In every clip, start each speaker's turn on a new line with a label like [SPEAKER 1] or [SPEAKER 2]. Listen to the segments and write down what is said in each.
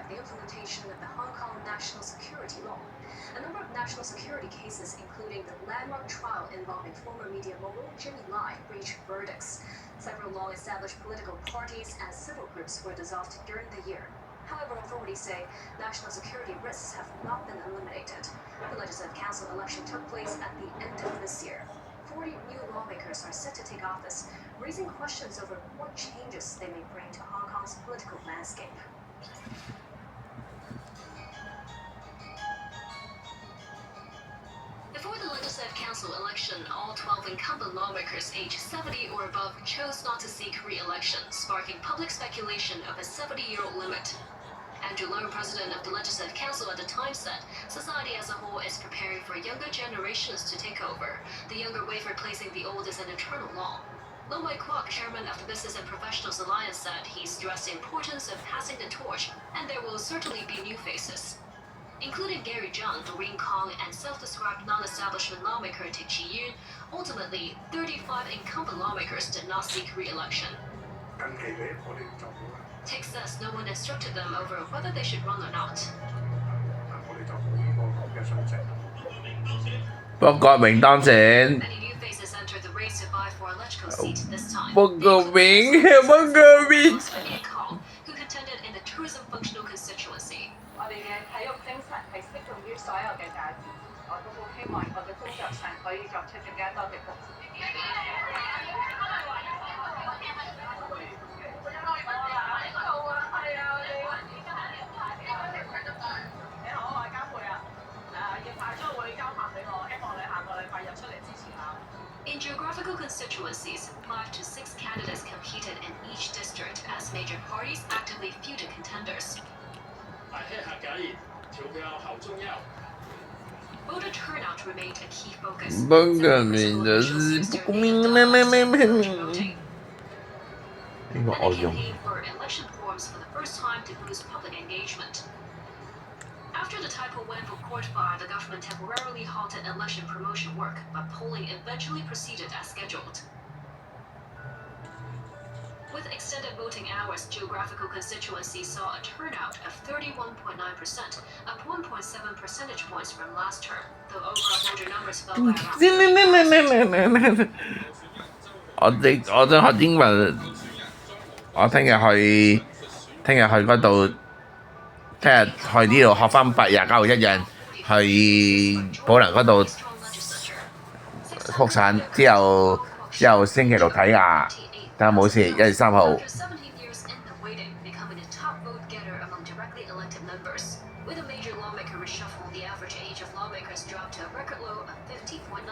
[SPEAKER 1] track the implementation of the Hong Kong National Security Law. A number of national security cases, including the landmark trial involving former media mogul Jimmy Lai, reached verdicts. Several long-established political parties and civil groups were dissolved during the year. However, authorities say national security risks have not been eliminated. The Legislative Council election took place at the end of this year. 40 new lawmakers are set to take office, raising questions over what changes they may bring to Hong Kong's political landscape. Before the Legislative Council election, all 12 incumbent lawmakers aged 70 or above chose not to seek re-election, sparking public speculation of a 70-year-old limit. Andrew Leung, president of the Legislative Council at the time, said society as a whole is preparing for younger generations to take over. The younger way of replacing the old is an eternal law. Lo Wai Kwok, chairman of the Business and Professionals Alliance, said he stressed the importance of passing the torch, and there will certainly be new faces, including Gary Zhang, Doreen Kong, and self-described non-establishment lawmaker Ti Chi-yun. Ultimately, 35 incumbent lawmakers did not seek re-election. Tick says no one instructed them over whether they should run or not.
[SPEAKER 2] 報告名當選。
[SPEAKER 1] Many new faces entered the race to vie for a Legislative seat this time.
[SPEAKER 2] 報告名，報告名。
[SPEAKER 1] Kong, who contended in the tourism functional constituency.
[SPEAKER 3] 我哋嘅體育精神係適用於所有嘅界別，我都好希望我嘅工作上可以作出更加多嘅貢獻。你好，我係嘉佩啊，要派咗會交拍俾我，希望你下個禮拜日出嚟支持下。
[SPEAKER 1] In geographical constituencies, 5 to 6 candidates competed in each district as major parties actively feuded contenders.
[SPEAKER 4] 大吃客緊，投票後中優。
[SPEAKER 1] Voter turnout remained a key focus.
[SPEAKER 2] 報告名就是報告名，呢個我用。
[SPEAKER 1] for election forms for the first time to boost public engagement. After the typo went for court fire, the government temporarily halted election promotion work, but polling eventually proceeded as scheduled. With extended voting hours, geographical constituencies saw a turnout of 31.9%, up 1.7 percentage points from last term, though overall voter numbers fell by around
[SPEAKER 2] 我想學英文，我聽日去嗰度，聽日去呢度學翻8日9號一樣，去寶能嗰度復診之後星期六睇牙。 但冇事，1月3號。
[SPEAKER 1] After 17 years in the waiting, becoming a top vote getter among directly elected members. With a major lawmaker reshuffle, the average age of lawmakers dropped to a record low of 50.9.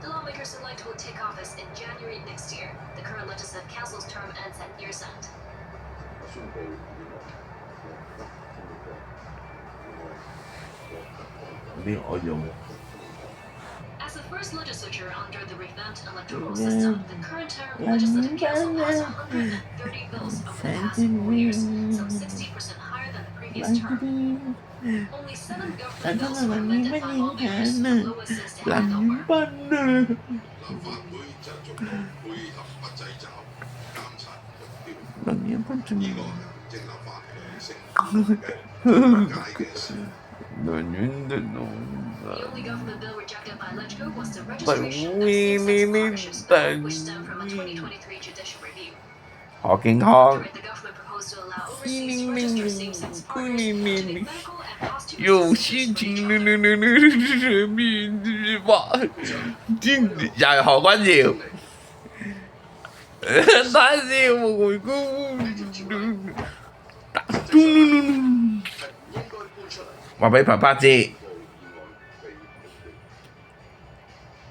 [SPEAKER 1] The lawmakers elect will take office in January next year. The current Legislative Council's term ends at year's end. As the first legislature under the revamped electoral system, the current term Legislative Council has 130 bills over the past 4 years, some 60% higher than the previous term. Only 7 government bills were amended by lawmakers, the lowest since the handover.
[SPEAKER 2] 能源的弄。
[SPEAKER 1] The only government bill rejected by LegCo was the registration of same-sex partnerships, which stemmed from a 2023 judicial review.
[SPEAKER 2] 何健康。
[SPEAKER 1] The government proposed to allow overseas registered same-sex partners to make medical and costume
[SPEAKER 2] 有心情，又係何君堯，但是我回顧，話俾爸爸知。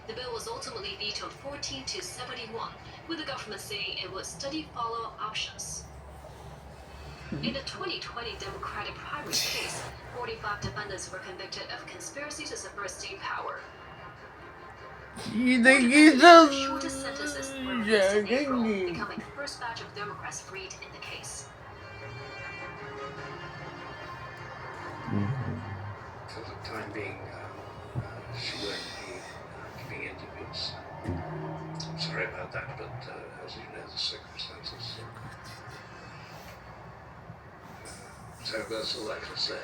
[SPEAKER 1] The bill was ultimately vetoed 14 to 71, with the government saying it would study follow-up options. In the 2020 Democratic primary case, 45 defendants were convicted of conspiracy to subvert state power. The shortest sentences were released in April, becoming the first batch of Democrats freed in the case.
[SPEAKER 5] For the time being, she won't be giving interviews. I'm sorry about that, but as you know, the circumstances So that's all I can say.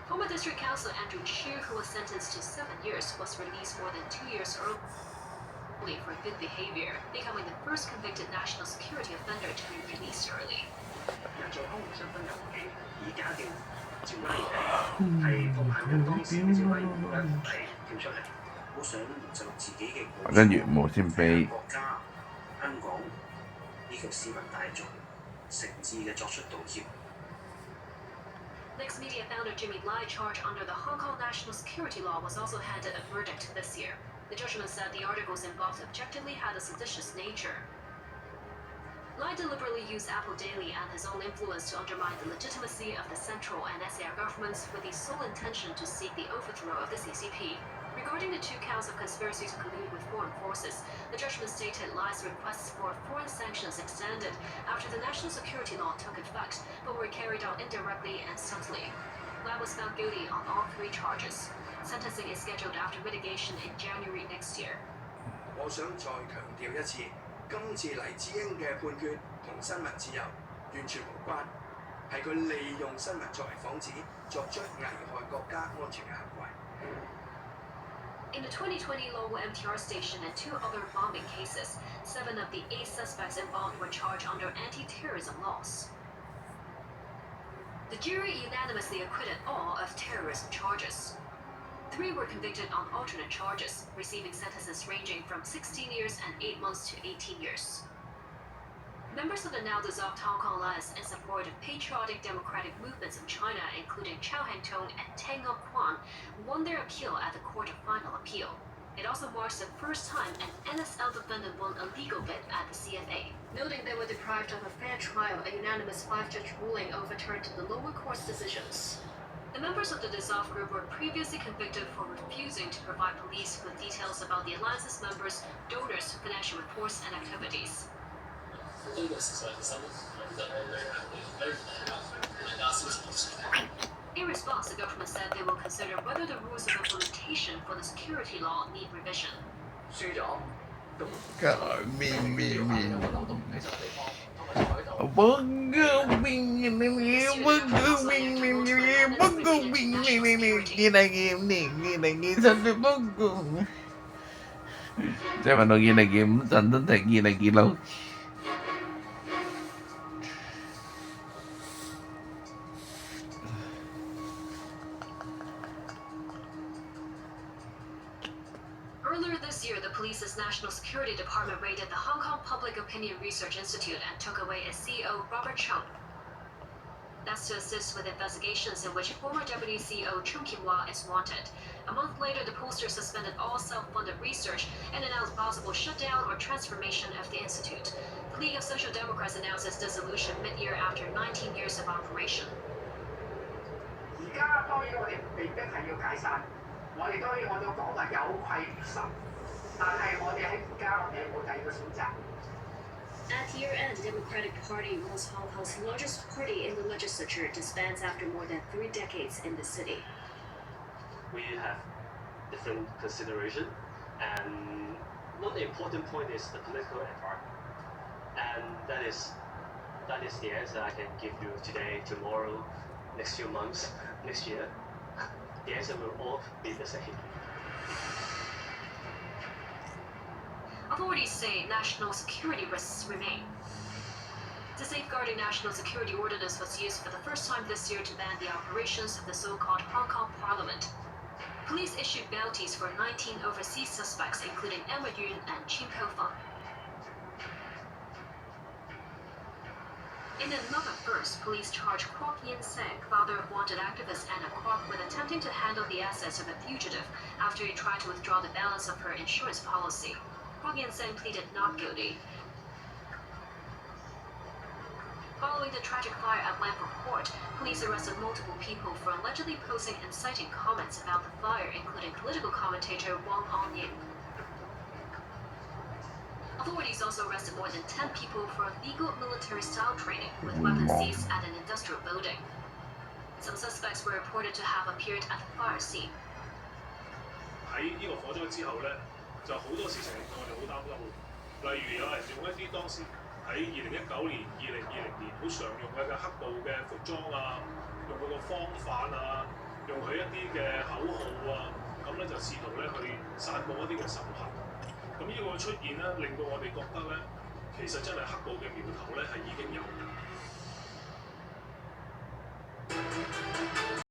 [SPEAKER 1] Former District Councillor Andrew Chu, who was sentenced to 7 years, was released more than 2 years early for good behavior, becoming the first convicted national security offender to be released early.
[SPEAKER 6] 人在康湖身分入境，以假掉趙家賢係奉行緊當時嘅趙家賢係跳出嚟，好想就自己嘅故
[SPEAKER 2] 跟住無線俾
[SPEAKER 6] 國家、香港以及市民大眾誠摯嘅作出道歉。
[SPEAKER 1] Next Media founder Jimmy Lai, charged under the Hong Kong national security law, was also handed a verdict this year. The judgment said the articles involved objectively had a seditious nature. Lai deliberately used Apple Daily and his own influence to undermine the legitimacy of the central and SAR governments with the sole intention to seek the overthrow of the CCP. Regarding the 2 counts of conspiracy to collude with foreign forces, the judgment stated Lai's requests for foreign sanctions extended after the national security law took effect, but were carried out indirectly and subtly. Lai was found guilty on all 3 charges. Sentencing is scheduled after mitigation in January next year.
[SPEAKER 7] 我想再強調一次，今次黎智英嘅判決同新聞自由完全無關，係佢利用新聞作為幌子，作出危害國家安全嘅行為。
[SPEAKER 1] In the 2020 local MTR station and 2 other bombing cases, 7 of the 8 suspects involved were charged under anti-terrorism laws. The jury unanimously acquitted all of terrorism charges. 3 were convicted on alternate charges, receiving sentences ranging from 16 years and 8 months to 18 years. Members of the now dissolved Hong Kong Alliance in support of patriotic democratic movements in China, including Chow Hang-tong and Tang Kwan, won their appeal at the Court of Final Appeal. It also marks the first time an NSL defendant won a legal bid at the CFA. Noting they were deprived of a fair trial, a unanimous 5-judge ruling overturned the lower court's decisions. The members of the dissolved group were previously convicted for refusing to provide police with details about the alliance's members, donors, financial reports, and activities. In response, the government said they will consider whether the rules of implementation for the security law need revision.
[SPEAKER 7] 輸咗。
[SPEAKER 2] 即係問到見嚟見五陣都停見嚟見到。
[SPEAKER 1] Earlier this year, the police's National Security Department raided the Hong Kong Public Opinion Research Institute and took away its CEO, Robert Chung. That's to assist with investigations in which former Deputy CEO Chung Kim-wah is wanted. A month later, the pollster suspended all self-funded research and announced possible shutdown or transformation of the institute. The League of Social Democrats announced its dissolution mid-year after 19 years of operation.
[SPEAKER 8] 而家當然我哋被逼係要解散，我哋當然我都講話有愧於心，但係我哋喺而家我哋冇第二個選擇。
[SPEAKER 1] At year-end, the Democratic Party was Hong Kong's largest party in the legislature, disbands after more than 3 decades in the city.
[SPEAKER 9] We have different consideration, and one important point is the political environment, and that is the answer I can give you today, tomorrow, next few months, next year. The answer will all be the same.
[SPEAKER 1] Authorities say national security risks remain. The Safeguarding National Security Ordinance was used for the first time this year to ban the operations of the so-called Hong Kong Parliament. Police issued bounties for 19 overseas suspects, including Emma Yun and Chin Ko-feng. In another first, police charged Kwok Yin-seng, father of wanted activist Anna Kwok, with attempting to handle the assets of a fugitive after he tried to withdraw the balance of her insurance policy. Kwok Yin-seng pleaded not guilty. Following the tragic fire at Lampham Court, police arrested multiple people for allegedly posting inciting comments about the fire, including political commentator Wang Hong-ying. Authorities also arrested more than 10 people for illegal military-style training, with weapons seized at an industrial building. Some suspects were reported to have appeared at the fire scene.
[SPEAKER 4] 喺呢個火災之後咧，就好多事情令我哋好擔心。例如有人用一啲當時喺2019年、2020年好常用嘅嘅黑暴嘅服裝啊，用佢個方法啊，用佢一啲嘅口號啊，咁咧就試圖咧去散佈一啲嘅仇恨。咁呢個出現咧，令到我哋覺得咧，其實真係黑暴嘅苗頭咧係已經有。